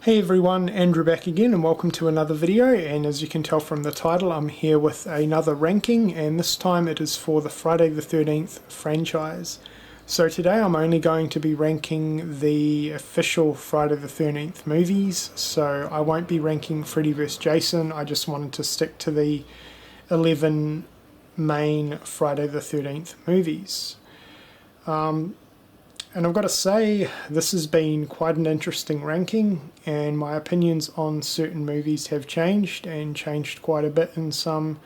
Hey everyone, Andrew back again and welcome to another video, and as you can tell from the title I'm here with another ranking, and this time it is for the Friday the 13th franchise. So today I'm only going to be ranking the official Friday the 13th movies, so I won't be ranking Freddy vs Jason. I just wanted to stick to the 11 main Friday the 13th movies. And I've got to say, this has been quite an interesting ranking, and my opinions on certain movies have changed, and changed quite a bit in some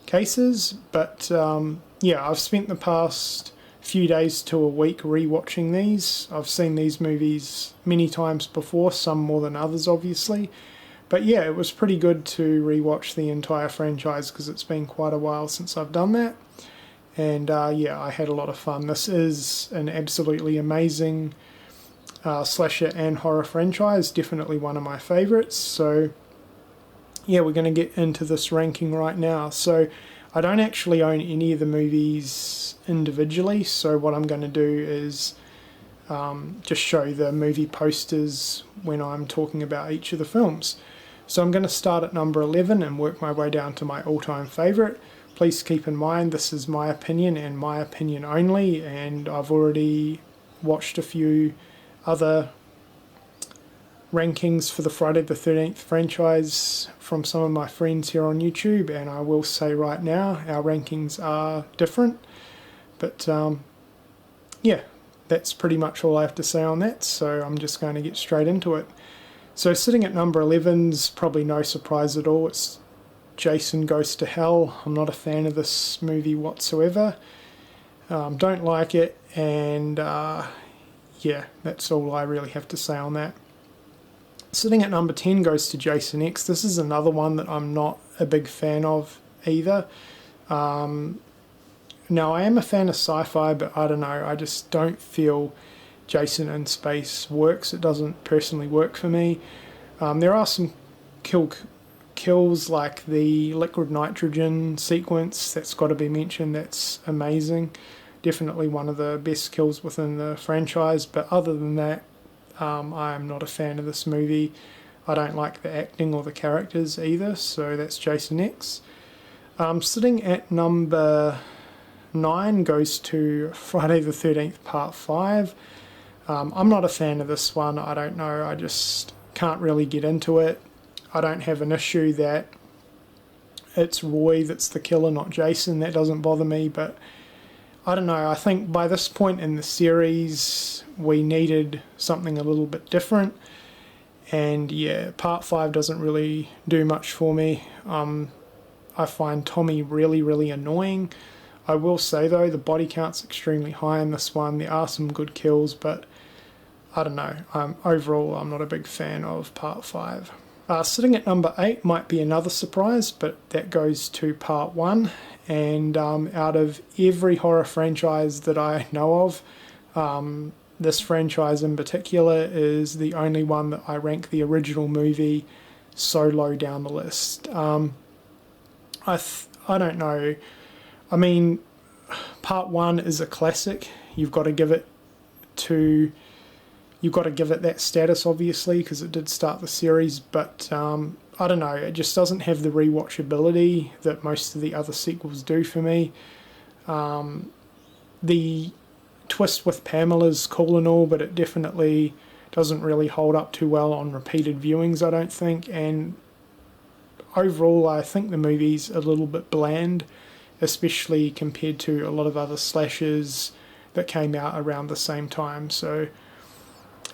cases. But yeah, I've spent the past few days to a week rewatching these. I've seen these movies many times before, some more than others obviously. But yeah, it was pretty good to rewatch the entire franchise because it's been quite a while since I've done that. And yeah, I had a lot of fun. This is an absolutely amazing slasher and horror franchise, definitely one of my favourites. So yeah, we're going to get into this ranking right now. So I don't actually own any of the movies individually, so what I'm going to do is just show the movie posters when I'm talking about each of the films. So I'm going to start at number 11 and work my way down to my all-time favourite. Please keep in mind this is my opinion and my opinion only, and I've already watched a few other rankings for the Friday the 13th franchise from some of my friends here on YouTube, and I will say right now our rankings are different. But yeah, that's pretty much all I have to say on that, so I'm just going to get straight into it. So sitting at number 11's probably no surprise at all. It's Jason Goes to Hell. I'm not a fan of this movie whatsoever. Don't like it, and yeah, that's all I really have to say on that. Sitting at number 10 goes to Jason X. This is another one that I'm not a big fan of either. Now, I am a fan of sci-fi, but I don't know, I just don't feel Jason in space works. It doesn't personally work for me. There are some kills like the liquid nitrogen sequence that's got to be mentioned. That's amazing, definitely one of the best kills within the franchise, but other than that I am not a fan of this movie. I don't like the acting or the characters either, so that's Jason X. Sitting at number 9 goes to Friday the 13th Part 5. I'm not a fan of this one. I don't know, I just can't really get into it. I don't have an issue that it's Roy that's the killer, not Jason. That doesn't bother me, but I don't know. I think by this point in the series, we needed something a little bit different. And yeah, Part 5 doesn't really do much for me. I find Tommy really, really annoying. I will say though, the body count's extremely high in this one. There are some good kills, but I don't know. Overall, I'm not a big fan of Part 5. Sitting at number 8 might be another surprise, but that goes to Part 1. And out of every horror franchise that I know of, this franchise in particular is the only one that I rank the original movie so low down the list. I don't know. I mean, Part 1 is a classic. You've got to give it that status, obviously, because it did start the series, but I don't know, it just doesn't have the rewatchability that most of the other sequels do for me. The twist with Pamela's cool and all, but it definitely doesn't really hold up too well on repeated viewings, I don't think, and overall I think the movie's a little bit bland, especially compared to a lot of other slashers that came out around the same time. So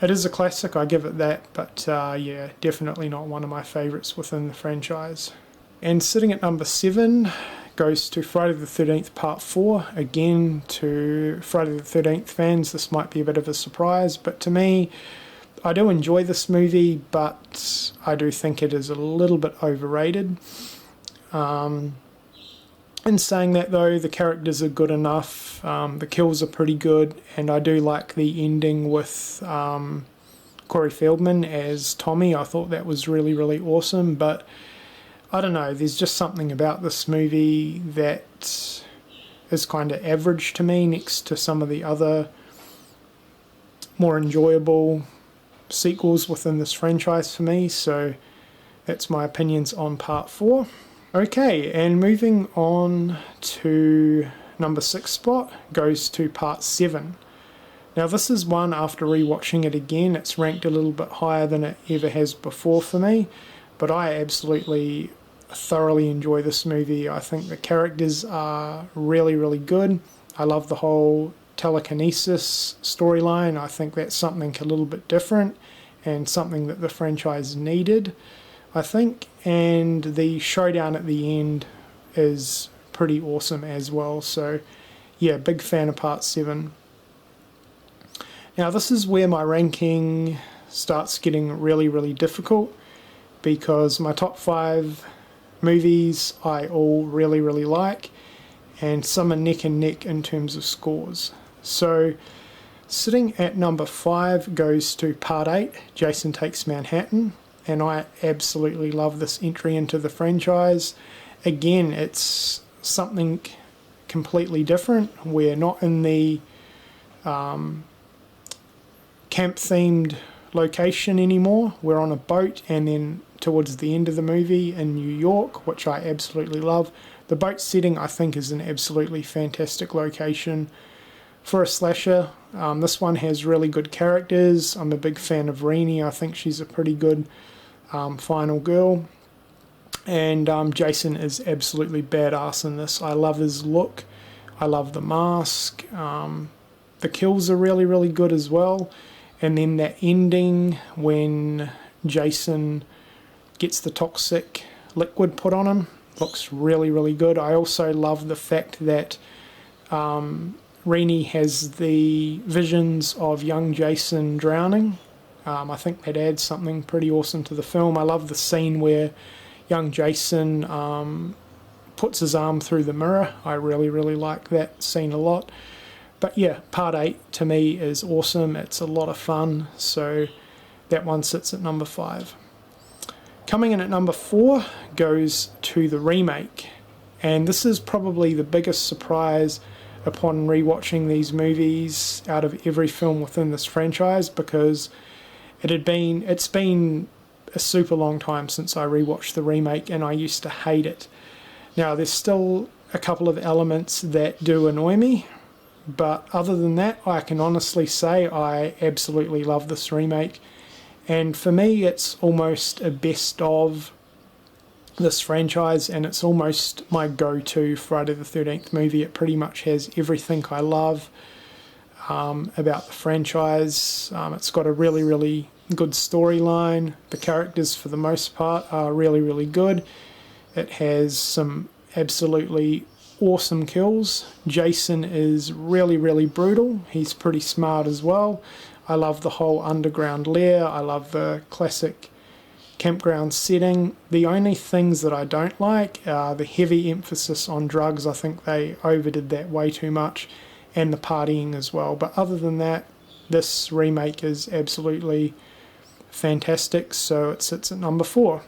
it is a classic, I give it that, but yeah, definitely not one of my favourites within the franchise. And sitting at number 7 goes to Friday the 13th Part 4. Again, to Friday the 13th fans, this might be a bit of a surprise, but to me, I do enjoy this movie, but I do think it is a little bit overrated. In saying that though, the characters are good enough, the kills are pretty good, and I do like the ending with Corey Feldman as Tommy. I thought that was really, really awesome, but I don't know, there's just something about this movie that is kind of average to me next to some of the other more enjoyable sequels within this franchise for me, so that's my opinions on part 4. Okay, and moving on to number 6 spot goes to part 7. Now this is one, after rewatching it again, it's ranked a little bit higher than it ever has before for me, but I absolutely thoroughly enjoy this movie. I think the characters are really, really good. I love the whole telekinesis storyline. I think that's something a little bit different and something that the franchise needed, I think. And the showdown at the end is pretty awesome as well. So yeah, big fan of part 7. Now this is where my ranking starts getting really, really difficult, because my top 5 movies I all really, really like, and some are neck and neck in terms of scores. So sitting at number 5 goes to part 8, Jason Takes Manhattan, and I absolutely love this entry into the franchise. Again, it's something completely different. We're not in the camp-themed location anymore. We're on a boat, and then towards the end of the movie in New York, which I absolutely love. The boat setting, I think, is an absolutely fantastic location for a slasher. This one has really good characters. I'm a big fan of Renee. I think she's a pretty good final girl. And Jason is absolutely badass in this. I love his look. I love the mask. The kills are really, really good as well. And then that ending when Jason gets the toxic liquid put on him looks really, really good. I also love the fact that Renee has the visions of young Jason drowning. I think that adds something pretty awesome to the film. I love the scene where young Jason puts his arm through the mirror. I really, really like that scene a lot. But yeah, part 8 to me is awesome. It's a lot of fun. So that one sits at number 5. Coming in at number 4 goes to the remake. And this is probably the biggest surprise upon rewatching these movies out of every film within this franchise, because it's been a super long time since I rewatched the remake, and I used to hate it. Now, there's still a couple of elements that do annoy me, but other than that, I can honestly say I absolutely love this remake. And for me, it's almost a best of this franchise, and it's almost my go-to Friday the 13th movie. It pretty much has everything I love about the franchise. It's got a really, really good storyline. The characters, for the most part, are really, really good. It has some absolutely awesome kills. Jason is really, really brutal. He's pretty smart as well. I love the whole underground lair. I love the classic campground setting. The only things that I don't like are the heavy emphasis on drugs. I think they overdid that way too much, and the partying as well. But other than that, this remake is absolutely fantastic, so it sits at number 4.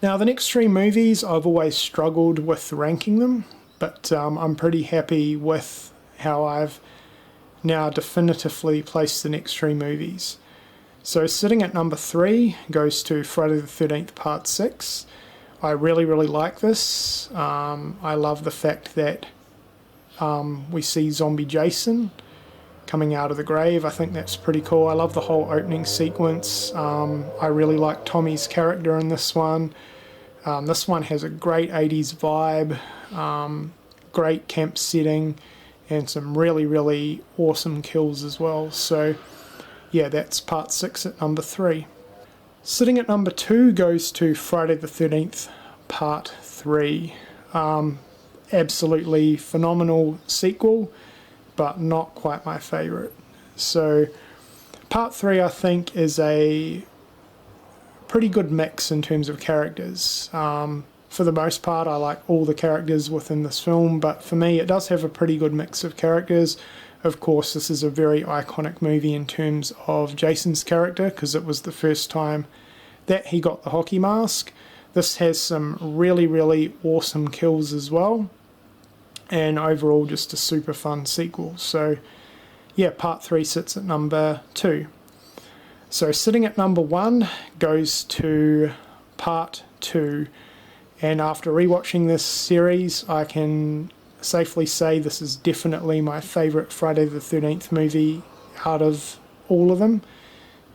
Now, the next 3 movies, I've always struggled with ranking them, but I'm pretty happy with how I've now definitively placed the next 3 movies. So sitting at number 3 goes to Friday the 13th Part 6. I really, really like this. I love the fact that we see zombie Jason coming out of the grave. I think that's pretty cool. I love the whole opening sequence. I really like Tommy's character in this one. This one has a great 80s vibe, great camp setting, and some really, really awesome kills as well. So yeah, that's part 6 at number 3. Sitting at number 2 goes to Friday the 13th Part 3. Absolutely phenomenal sequel, but not quite my favourite. So Part 3, I think, is a pretty good mix in terms of characters. For the most part, I like all the characters within this film, but for me, it does have a pretty good mix of characters. Of course, this is a very iconic movie in terms of Jason's character, because it was the first time that he got the hockey mask. This has some really, really awesome kills as well, and overall just a super fun sequel. So yeah, part 3 sits at number 2. So sitting at number 1 goes to Part 2, and after rewatching this series, I can safely say this is definitely my favourite Friday the 13th movie out of all of them.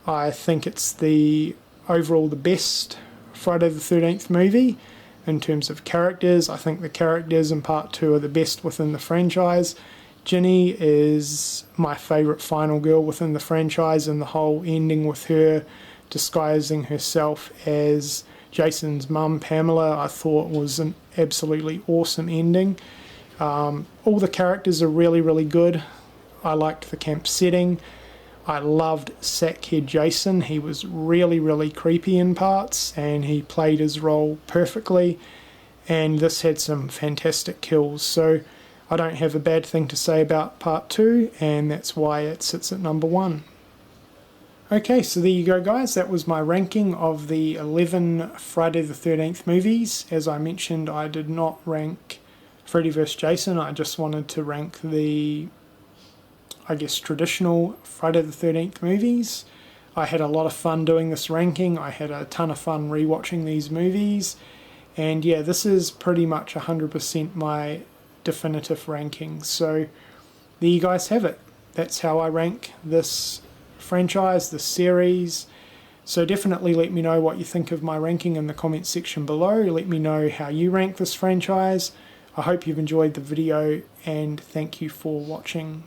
I think it's overall the best Friday the 13th movie. In terms of characters, I think the characters in Part 2 are the best within the franchise. Ginny is my favourite final girl within the franchise, and the whole ending with her disguising herself as Jason's mum, Pamela, I thought was an absolutely awesome ending. All the characters are really, really good. I liked the camp setting. I loved Sackhead Jason. He was really, really creepy in parts, and he played his role perfectly. And this had some fantastic kills. So I don't have a bad thing to say about Part 2, and that's why it sits at number 1. Okay, so there you go, guys. That was my ranking of the 11 Friday the 13th movies. As I mentioned, I did not rank Freddy vs. Jason. I just wanted to rank the, I guess, traditional Friday the 13th movies. I had a lot of fun doing this ranking. I had a ton of fun rewatching these movies. And yeah, this is pretty much 100% my definitive ranking. So there you guys have it. That's how I rank this franchise, this series. So definitely let me know what you think of my ranking in the comments section below. Let me know how you rank this franchise. I hope you've enjoyed the video, and thank you for watching.